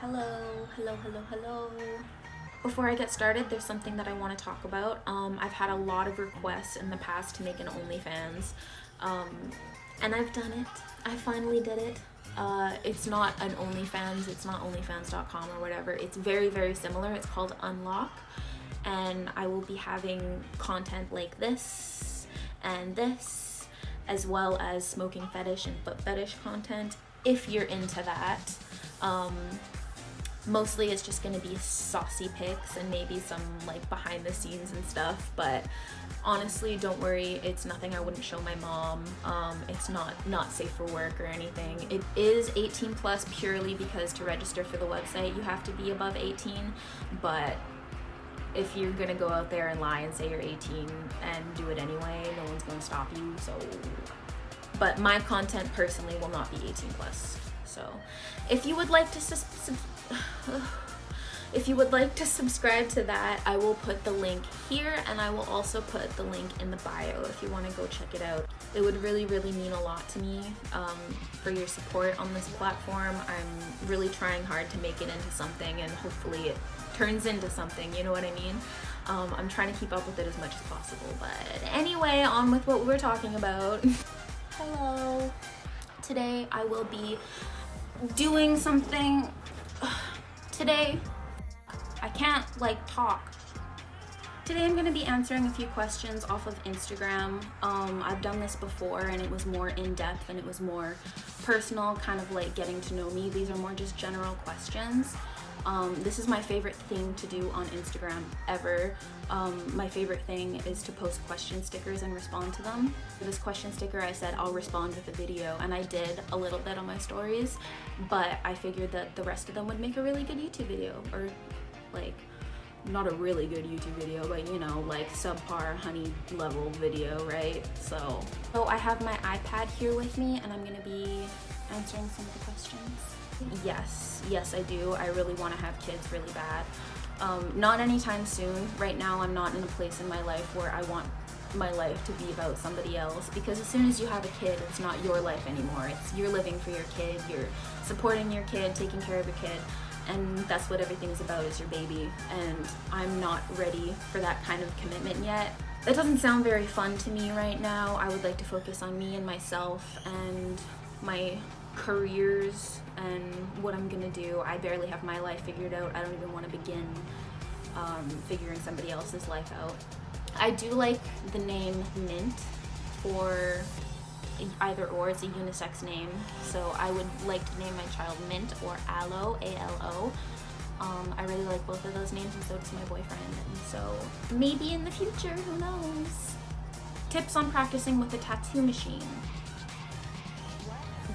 Hello. Before I get started, there's something that I want to talk about. I've had a lot of requests in the past to make an OnlyFans, and I've done it. I finally did it. It's not an OnlyFans, it's not onlyfans.com or whatever. It's very, very similar. It's called Unlock, and I will be having content like this and this, as well as smoking fetish and foot fetish content, if you're into that. Mostly it's just gonna be saucy pics and maybe some like behind the scenes and stuff, but honestly, don't worry, it's nothing I wouldn't show my mom. It's not safe for work or anything. It is 18 plus purely because to register for the website you have to be above 18, but if you're gonna go out there and lie and say you're 18 and do it anyway, no one's gonna stop you. So, but my content personally will not be 18 plus. So if you would like to subscribe to that, I will put the link here, and I will also put the link in the bio if you want to go check it out. It would really mean a lot to me for your support on this platform. I'm really trying hard to make it into something, and hopefully it turns into something, you know what I mean? I'm trying to keep up with it as much as possible, but anyway, on with what we're talking about. Hello. Today I will be doing something. Today I can't talk. Today I'm going to be answering a few questions off of Instagram. I've done this before and it was more in-depth and it was more personal, kind of like getting to know me. These are more just general questions. This is my favorite thing to do on Instagram ever. My favorite thing is to post question stickers and respond to them. For this question sticker, I said I'll respond with a video, and I did a little bit on my stories, but I figured that the rest of them would make a really good YouTube video, or not a really good YouTube video, but you know, subpar honey level video, right? So I have my iPad here with me, and I'm gonna be answering some of the questions. Yes, I do. I really want to have kids really bad. Not anytime soon. Right now, I'm not in a place in my life where I want my life to be about somebody else, because as soon as you have a kid, it's not your life anymore. You're living for your kid, you're supporting your kid, taking care of your kid, and that's what everything's about, is your baby. And I'm not ready for that kind of commitment yet. That doesn't sound very fun to me right now. I would like to focus on me and myself and my careers and what I'm gonna do. I barely have my life figured out. I don't even want to begin figuring somebody else's life out. I do like the name Mint for either or. It's a unisex name, so I would like to name my child Mint or Aloe, A-L-O. I really like both of those names, and so does my boyfriend, and so maybe in the future, who knows. Tips on practicing with a tattoo machine.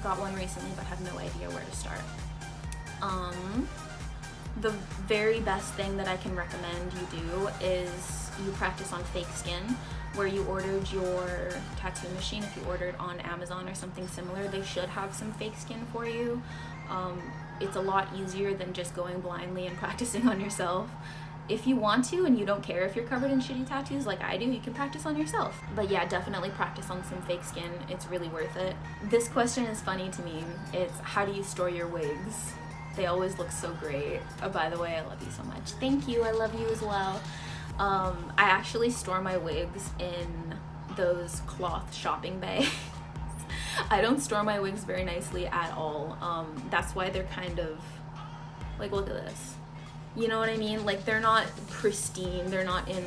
Got one recently but have no idea where to start. The very best thing that I can recommend you do is you practice on fake skin, where you ordered your tattoo machine. If you ordered on Amazon or something similar, they should have some fake skin for you. It's a lot easier than just going blindly and practicing on yourself. If you want to and you don't care if you're covered in shitty tattoos like I do, you can practice on yourself. But yeah, definitely practice on some fake skin. It's really worth it. This question is funny to me. It's, how do you store your wigs? They always look so great. Oh, by the way, I love you so much. Thank you, I love you as well. I actually store my wigs in those cloth shopping bags. I don't store my wigs very nicely at all. That's why they're kind of, look at this. You know what I mean? They're not pristine, they're not in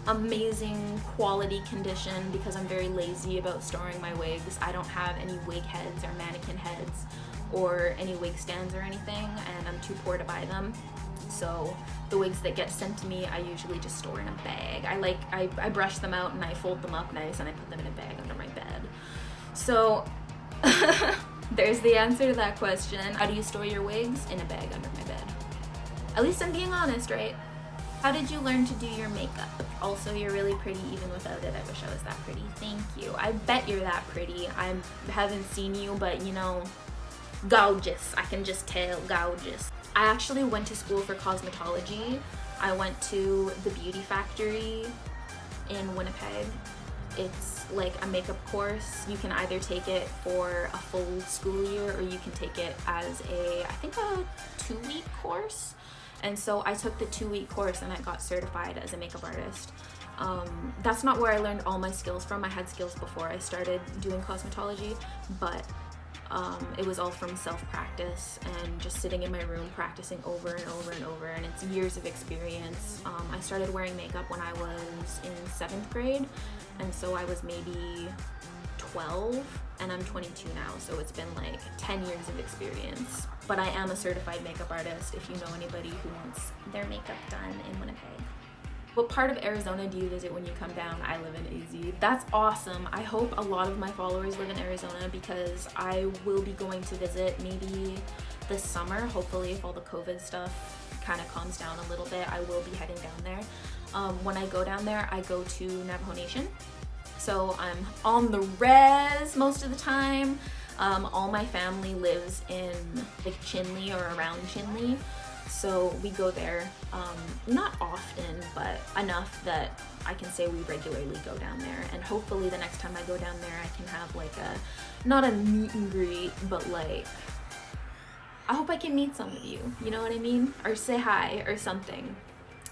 amazing quality condition, because I'm very lazy about storing my wigs. I don't have any wig heads or mannequin heads or any wig stands or anything, and I'm too poor to buy them. So the wigs that get sent to me, I usually just store in a bag. I brush them out and I fold them up nice and I put them in a bag under my bed. So there's the answer to that question. How do you store your wigs? In a bag under my bed. At least I'm being honest, right? How did you learn to do your makeup? Also, you're really pretty even without it. I wish I was that pretty. Thank you. I bet you're that pretty. I haven't seen you, but you know, gorgeous. I can just tell, gorgeous. I actually went to school for cosmetology. I went to the Beauty Factory in Winnipeg. It's like a makeup course. You can either take it for a full school year or you can take it as I think a 2-week course. And so I took the 2-week course and I got certified as a makeup artist. That's not where I learned all my skills from. I had skills before I started doing cosmetology, but it was all from self-practice and just sitting in my room practicing over and over and over, and it's years of experience. I started wearing makeup when I was in 7th grade, and so I was maybe 12, and I'm 22 now, so it's been like 10 years of experience. But I am a certified makeup artist if you know anybody who wants their makeup done in Winnipeg. What part of Arizona do you visit when you come down? I live in AZ. That's awesome. I hope a lot of my followers live in Arizona because I will be going to visit maybe this summer. Hopefully, if all the COVID stuff kind of calms down a little bit, I will be heading down there. When I go down there, I go to Navajo Nation. So I'm on the res most of the time. All my family lives in like Chinle or around Chinle. So we go there, not often, but enough that I can say we regularly go down there. And hopefully the next time I go down there, I can have like not a meet and greet, but like, I hope I can meet some of you, you know what I mean? Or say hi or something.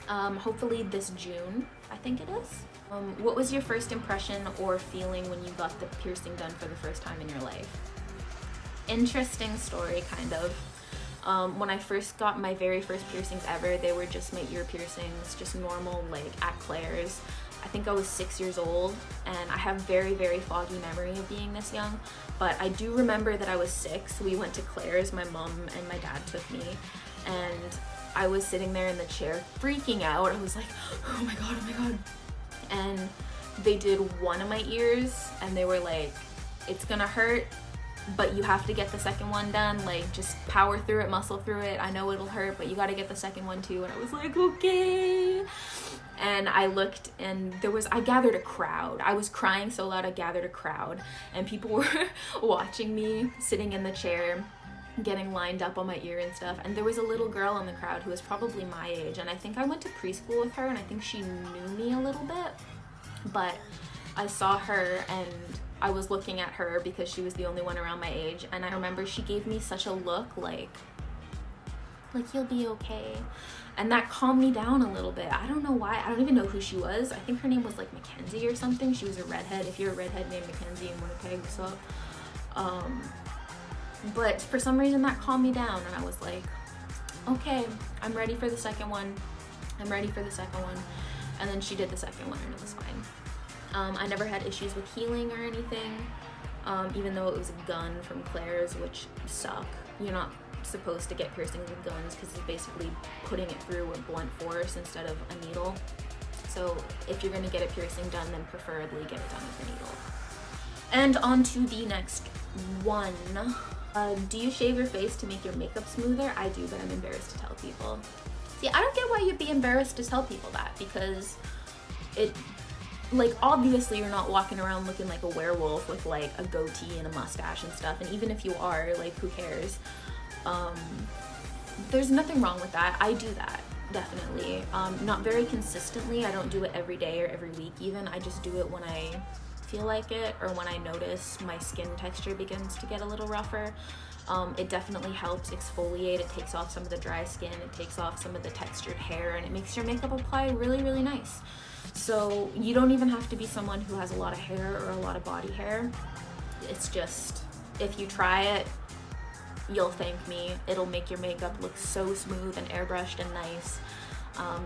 Hopefully this June, I think it is. What was your first impression or feeling when you got the piercing done for the first time in your life? Interesting story, kind of. When I first got my very first piercings ever, they were just my ear piercings, just normal, like at Claire's. I think I was 6 years old, and I have very, very foggy memory of being this young, but I do remember that I was 6. We went to Claire's, my mom and my dad took me, and I was sitting there in the chair freaking out. I was like, oh my god, oh my god. And they did one of my ears, and they were like, it's gonna hurt, but you have to get the second one done. Like, just power through it, muscle through it. I know it'll hurt, but you gotta get the second one too. And I was like, okay. And I looked, and I gathered a crowd. I was crying so loud, I gathered a crowd, and people were watching me sitting in the chair, getting lined up on my ear and stuff. And there was a little girl in the crowd who was probably my age, and I think I went to preschool with her, and I think she knew me a little bit. But I saw her, and I was looking at her because she was the only one around my age, and I remember she gave me such a look like you'll be okay. And that calmed me down a little bit. I don't know why. I don't even know who she was. I think her name was like Mackenzie or something. She was a redhead. If you're a redhead named Mackenzie in Winnipeg, what's up? But for some reason that calmed me down, and I was like, okay, I'm ready for the second one. I'm ready for the second one. And then she did the second one, and it was fine. I never had issues with healing or anything, even though it was a gun from Claire's, which suck. You're not supposed to get piercings with guns because it's basically putting it through with blunt force instead of a needle. So if you're going to get a piercing done, then preferably get it done with a needle. And on to the next one. Do you shave your face to make your makeup smoother? I do, but I'm embarrassed to tell people. See, I don't get why you'd be embarrassed to tell people that, because like, obviously you're not walking around looking like a werewolf with like a goatee and a mustache and stuff, and even if you are, like, who cares? There's nothing wrong with that. I do that, definitely. Not very consistently. I don't do it every day or every week even. I just do it when I feel like it, or when I notice my skin texture begins to get a little rougher. It definitely helps exfoliate. It takes off some of the dry skin, it takes off some of the textured hair, and it makes your makeup apply really, really nice. So you don't even have to be someone who has a lot of hair or a lot of body hair. It's just, if you try it, you'll thank me. It'll make your makeup look so smooth and airbrushed and nice.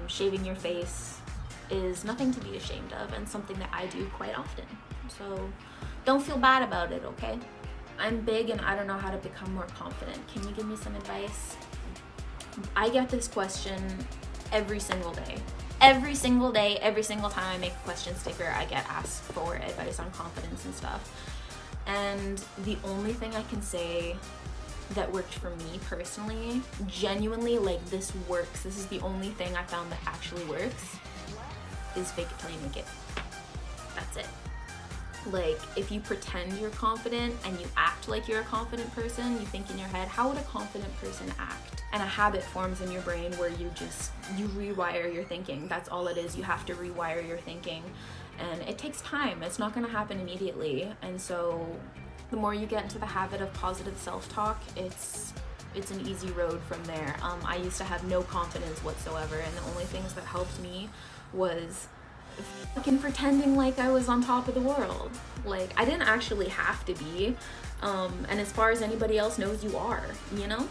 Shaving your face is nothing to be ashamed of, and something that I do quite often. So don't feel bad about it, okay? I'm big and I don't know how to become more confident. Can you give me some advice? I get this question every single day. Every single day, every single time I make a question sticker, I get asked for advice on confidence and stuff. And the only thing I can say that worked for me personally, genuinely, like, this works, this is the only thing I found that actually works, is fake it till you make it. That's it. Like, if you pretend you're confident and you act like you're a confident person, you think in your head, how would a confident person act? And a habit forms in your brain where you rewire your thinking. That's all it is. You have to rewire your thinking. and it takes time. It's not going to happen immediately. And so the more you get into the habit of positive self-talk, it's an easy road from there. I used to have no confidence whatsoever, and the only things that helped me was fucking pretending like I was on top of the world. Like, I didn't actually have to be, and as far as anybody else knows, you are, you know?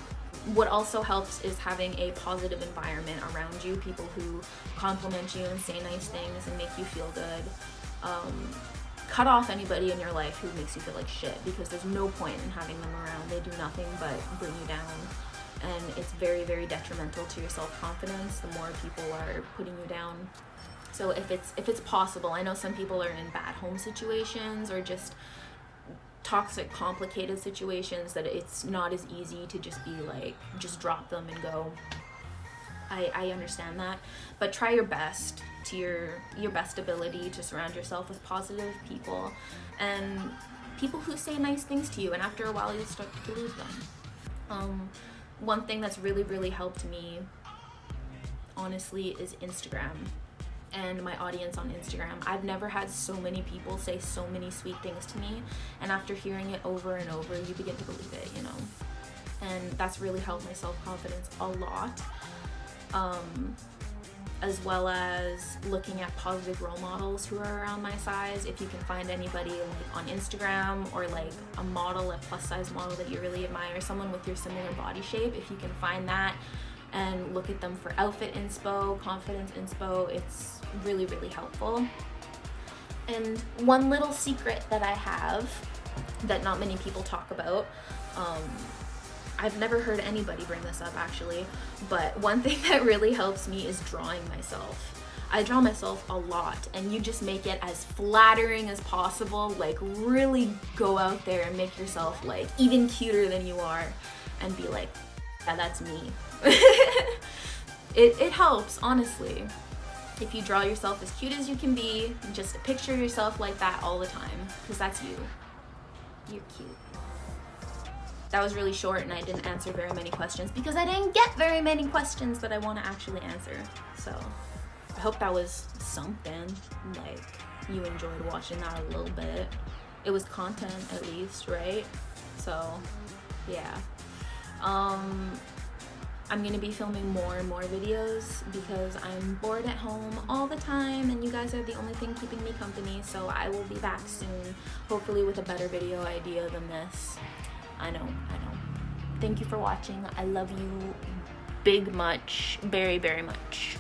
What also helps is having a positive environment around you, people who compliment you and say nice things and make you feel good. Cut off anybody in your life who makes you feel like shit, because there's no point in having them around. They do nothing but bring you down, and it's very, very detrimental to your self-confidence the more people are putting you down. So if it's possible, I know some people are in bad home situations or just toxic, complicated situations that it's not as easy to just be like, just drop them and go. I understand that, but try your best to your best ability to surround yourself with positive people and people who say nice things to you, and after a while you'll start to believe them. One thing that's really, really helped me, honestly, is Instagram and my audience on Instagram. I've never had so many people say so many sweet things to me, and after hearing it over and over, you begin to believe it, you know? And that's really helped my self-confidence a lot. As well as looking at positive role models who are around my size. If you can find anybody like on Instagram, or like a model, a plus size model that you really admire, someone with your similar body shape, if you can find that and look at them for outfit inspo, confidence inspo, it's really, really helpful. And one little secret that I have that not many people talk about, I've never heard anybody bring this up actually, but one thing that really helps me is drawing myself. I draw myself a lot, and you just make it as flattering as possible. Like, really go out there and make yourself like even cuter than you are, and be like, yeah, that's me. It helps, honestly. If you draw yourself as cute as you can be, just picture yourself like that all the time, because that's you. You're cute. That was really short, and I didn't answer very many questions because I didn't get very many questions that I want to actually answer. So I hope that was something, like you enjoyed watching that a little bit. It was content at least, right? So yeah. I'm gonna be filming more and more videos because I'm bored at home all the time, and you guys are the only thing keeping me company. So I will be back soon, hopefully with a better video idea than this. I know. Thank you for watching. I love you big much, very, very much.